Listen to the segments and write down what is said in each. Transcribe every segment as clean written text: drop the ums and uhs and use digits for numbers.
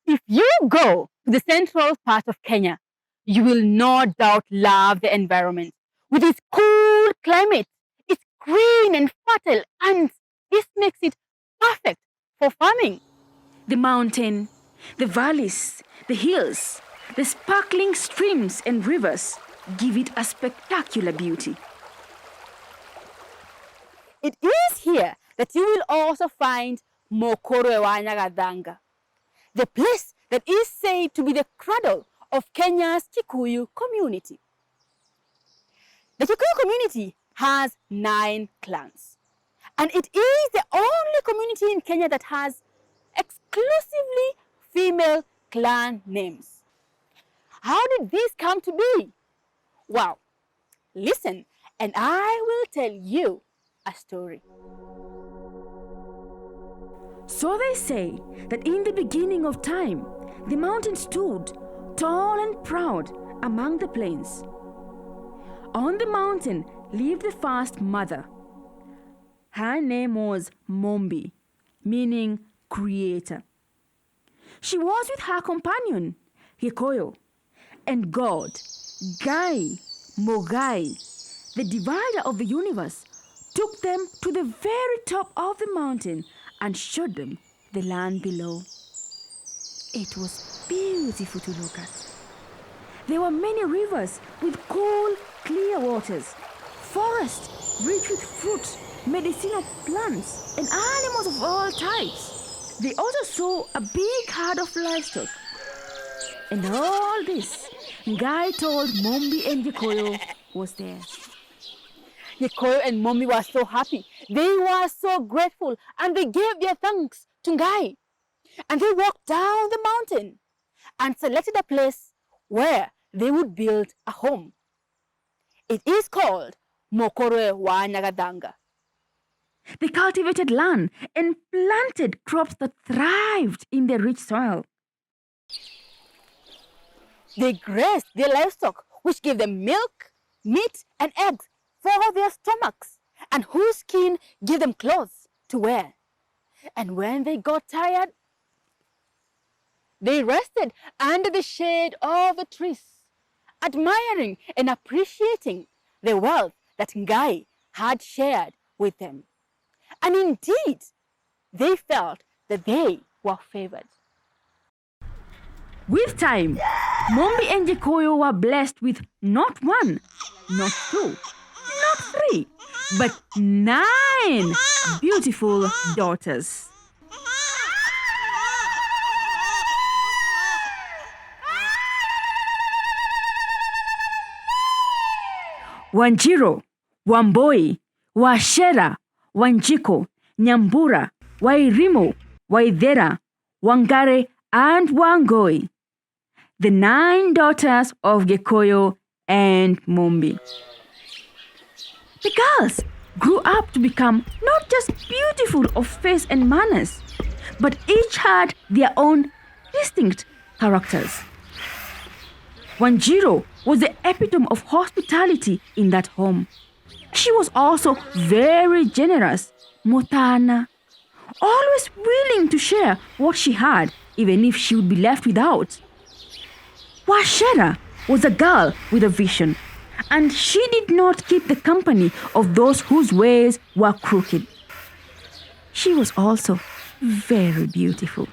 If you go to the central part of Kenya, you will no doubt love the environment. With its cool climate, it's green and fertile, and this makes it perfect for farming. The mountain, the valleys, the hills, the sparkling streams and rivers give it a spectacular beauty. It is here that you will also find Mokoro wa Nyagadanga, the place that is said to be the cradle of Kenya's Gikuyu community. The Gikuyu community has 9 clans, and it is the only community in Kenya that has exclusively female clan names. How did this come to be? Well, listen, and I will tell you a story. So they say that in the beginning of time, the mountain stood tall and proud among the plains. On the mountain lived the first mother. Her name was Mumbi, meaning creator. She was with her companion, Gikoyo, and God, Gai, Mogai, the divider of the universe, took them to the very top of the mountain and showed them the land below. It was beautiful to look at. There were many rivers with cool, clear waters, forests rich with fruit, medicinal plants, and animals of all types. They also saw a big herd of livestock. And all this, Guy told Mumbi and Gikoyo was there. Gikoyo and Mumbi were so happy. They were so grateful, and they gave their thanks to Ngai. And they walked down the mountain and selected a place where they would build a home. It is called Mokoro wa Nyagadanga. They cultivated land and planted crops that thrived in the rich soil. They grazed their livestock, which gave them milk, meat, and eggs for their stomachs, and whose skin gave them clothes to wear. And when they got tired, they rested under the shade of the trees, admiring and appreciating the wealth that Ngai had shared with them. And indeed, they felt that they were favored. With time, Mumbi and Gikoyo were blessed with not 1, not 2, not 3, but 9 beautiful daughters. Wanjiro, Wamboi, Washera, Wanjiko, Nyambura, Wairimo, Waithera, Wangare, and Wangoi, the 9 daughters of Gikoyo and Mumbi. The girls grew up to become not just beautiful of face and manners, but each had their own distinct characters. Wanjiro was the epitome of hospitality in that home. She was also very generous, Mutana, always willing to share what she had, even if she would be left without. Washera was a girl with a vision, and she did not keep the company of those whose ways were crooked. She was also very beautiful.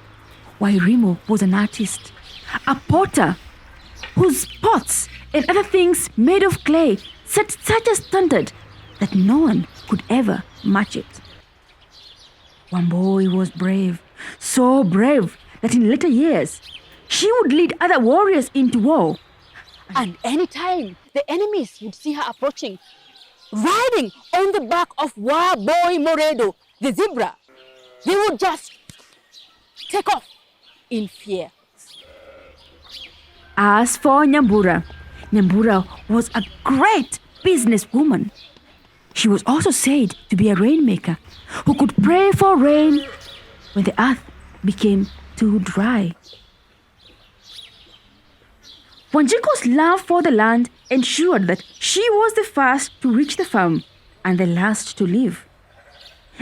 Wairimo was an artist, a potter, whose pots and other things made of clay set such a standard that no one could ever match it. Wamboi was brave, so brave that in later years, she would lead other warriors into war. And anytime the enemies would see her approaching, riding on the back of Waboi Moredo, the zebra, they would just take off in fear. As for Nyambura, Nyambura was a great businesswoman. She was also said to be a rainmaker who could pray for rain when the earth became too dry. Wanjiko's love for the land ensured that she was the first to reach the farm and the last to leave.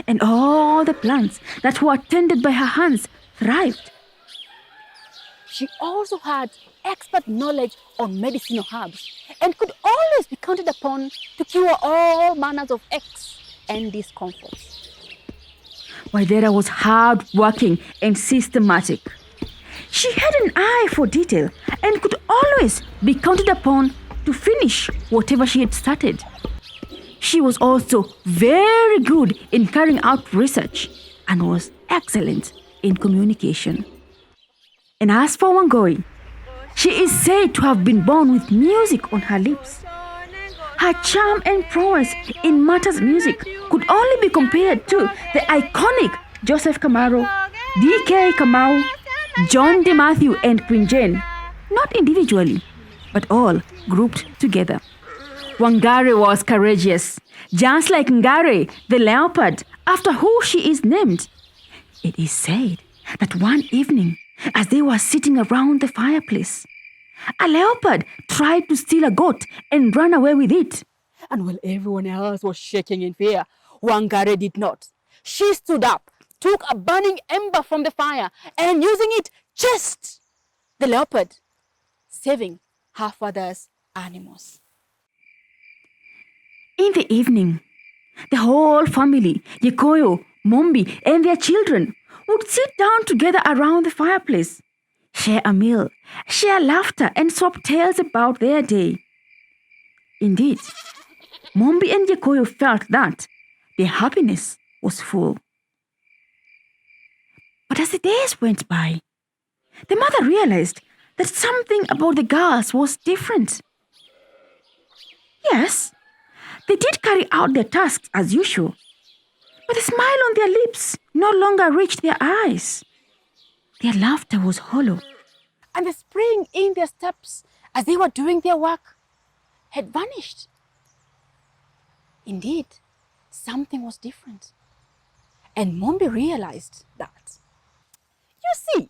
And all the plants that were tended by her hands thrived. She also had expert knowledge on medicinal herbs and could always be counted upon to cure all manners of aches and discomforts. Waidera was hard-working and systematic. She had an eye for detail and could always be counted upon to finish whatever she had started. She was also very good in carrying out research and was excellent in communication. And as for Wangoi, she is said to have been born with music on her lips. Her charm and prowess in matters music could only be compared to the iconic Joseph Kamaro, D.K. Kamau, John De Matthew and Queen Jane, not individually, but all grouped together. Wangari was courageous, just like Ngare, the leopard, after who she is named. It is said that one evening, as they were sitting around the fireplace, a leopard tried to steal a goat and ran away with it. And while everyone else was shaking in fear, Wangari did not. She stood up, took a burning ember from the fire, and using it, chased the leopard, saving her father's animals. In the evening, the whole family, Gikoyo, Mumbi, and their children would sit down together around the fireplace, share a meal, share laughter, and swap tales about their day. Indeed, Mumbi and Gikoyo felt that their happiness was full. But as the days went by, the mother realized that something about the girls was different. Yes, they did carry out their tasks as usual, but the smile on their lips no longer reached their eyes. Their laughter was hollow, and the spring in their steps as they were doing their work had vanished. Indeed, something was different, and Mumbi realized that. You see,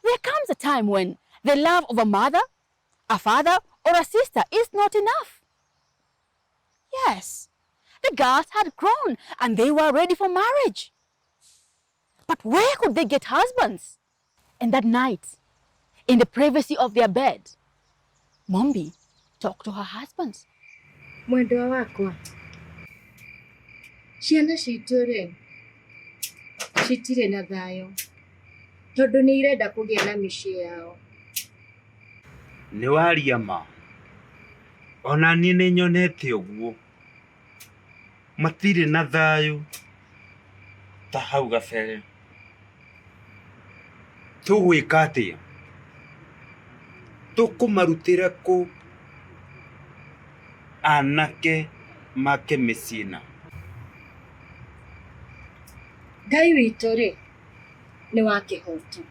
there comes a time when the love of a mother, a father, or a sister is not enough. Yes, the girls had grown and they were ready for marriage. But where could they get husbands? And that night, in the privacy of their bed, Mumbi talked to her husband. Mwendwa wakwa, ciana citũ-rĩ, citirĩ na thayũ tondũ nĩ irenda kũgĩa na mĩciĩ yao. Nĩ waria ma, ona niĩ nĩ nyonete ũguo. Matirĩ na thayũ ta hau gabere. Tũgwĩka atĩa? Tũkũmarutĩra kũ anake make mĩciĩ ĩno? Ngai witũ-rĩ, nĩ wa kĩhooto.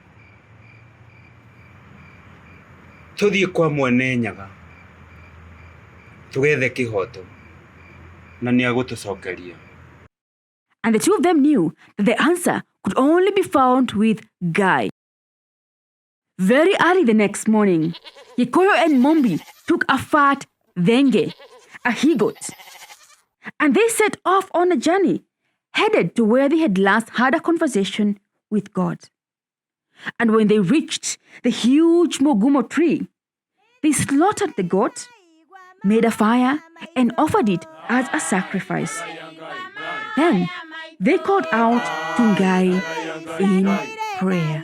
Tũthiĩ kwa Mwene Nyaga, tũgethe kĩhooto, na nĩ agũtũcokeria. And the two of them knew that the answer could only be found with Guy. Very early the next morning, Gikoyo and Mumbi took a fat denge, a he-goat, and they set off on a journey, headed to where they had last had a conversation with God. And when they reached the huge mogumo tree, they slaughtered the goat, made a fire, and offered it as a sacrifice. Then they called out to Ngai in prayer.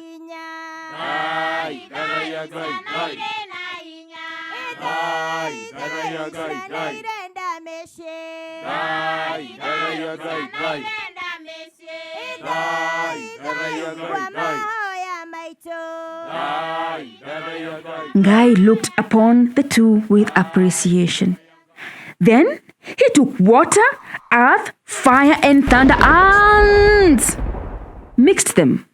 Ngai looked upon the two with appreciation. Then he took water, earth, fire, and thunder and mixed them.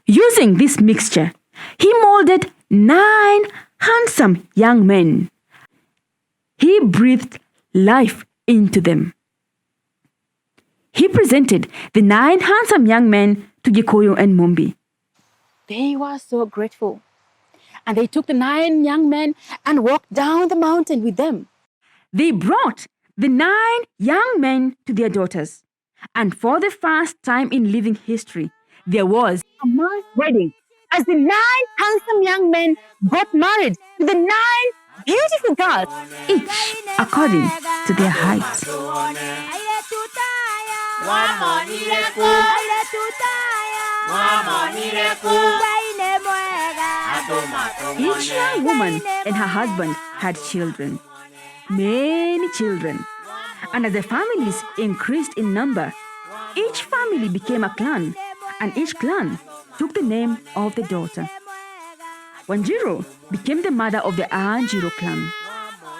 Using this mixture, he molded 9 handsome young men. He breathed life into them. He presented the 9 handsome young men to Gikoyo and Mumbi. They were so grateful. And they took the 9 young men and walked down the mountain with them. They brought the 9 young men to their daughters. And for the first time in living history, there was a mass wedding as the 9 handsome young men got married to the 9 beautiful girls, each according to their height. Each young woman and her husband had children, many children. And as the families increased in number, each family became a clan, and each clan took the name of the daughter. Wanjiru became the mother of the Anjiru clan.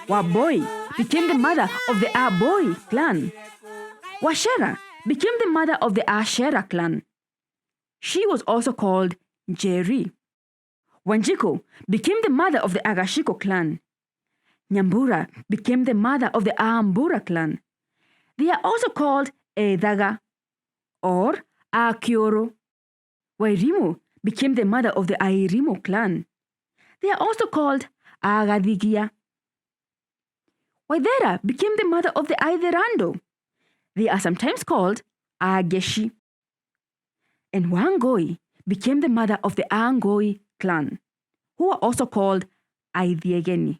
Waboi became the mother of the Aboi clan. Washera became the mother of the Ashera clan. She was also called Njeri. Wanjiko became the mother of the Agashiko clan. Nyambura became the mother of the Ambura clan. They are also called Edaga or Akioro. Wairimu became the mother of the Airimu clan. They are also called Agadigia. Waidera became the mother of the Aiderando. They are sometimes called Ageshi. And Wangoi became the mother of the Angoi clan, who are also called Aidiegeni.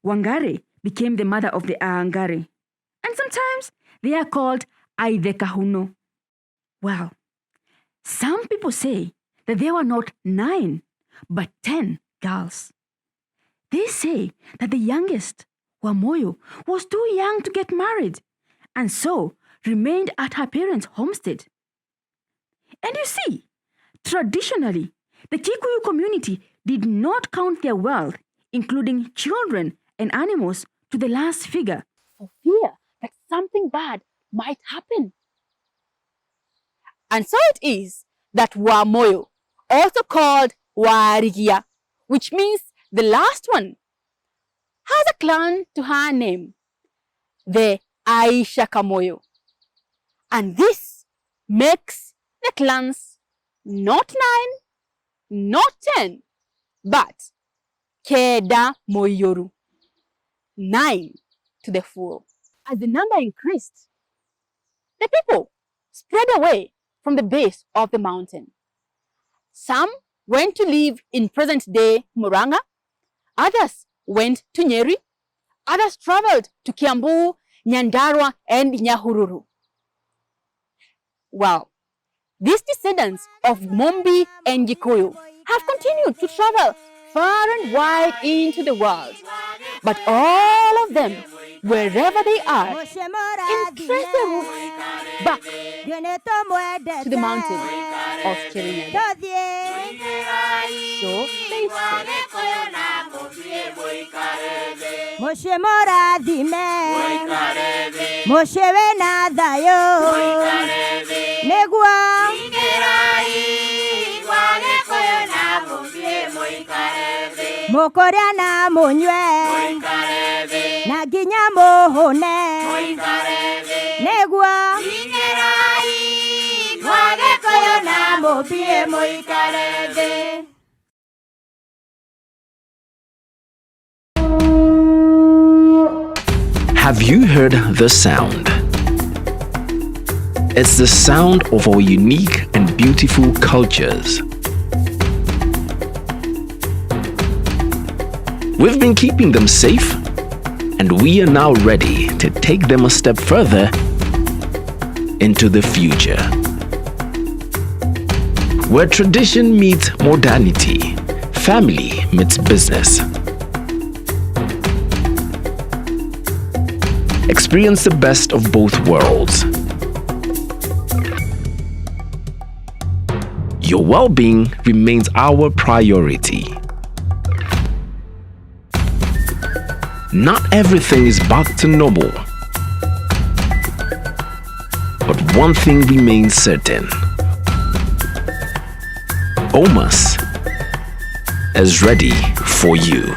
Wangare became the mother of the Aangare, and sometimes they are called Aidekahuno. Well, some people say that there were not 9, but 10 girls. They say that the youngest, Wamoyo, was too young to get married, and so remained at her parents' homestead. And you see, traditionally, the Gikuyu community did not count their wealth, including children and animals, to the last figure, for fear that something bad might happen. And so it is that Wamoyo, also called Warigia, which means the last one, has a clan to her name, the Aisha Kamoyo. And this makes the clans not 9, not 10, but Keda Moyoru, 9 to the full. As the number increased, the people spread away from the base of the mountain. Some went to live in present-day Muranga, others went to Nyeri, others traveled to Kiambu, Nyandarua, and Nyahururu. Wow, these descendants of Mumbi and Gikoyo have continued to travel far and wide into the world. But all of them, wherever they are, trace their roots back to the mountain of Kirinyaga. So they say, Moshe moradime, Moshe venadayo, negua, mokoria na munywe, na ginya mohone, negua, wagekoyo na mobie moikarede. Have you heard the sound? It's the sound of our unique and beautiful cultures. We've been keeping them safe, and we are now ready to take them a step further into the future. Where tradition meets modernity, family meets business. Experience the best of both worlds. Your well-being remains our priority. Not everything is back to normal. But one thing remains certain. OMAS is ready for you.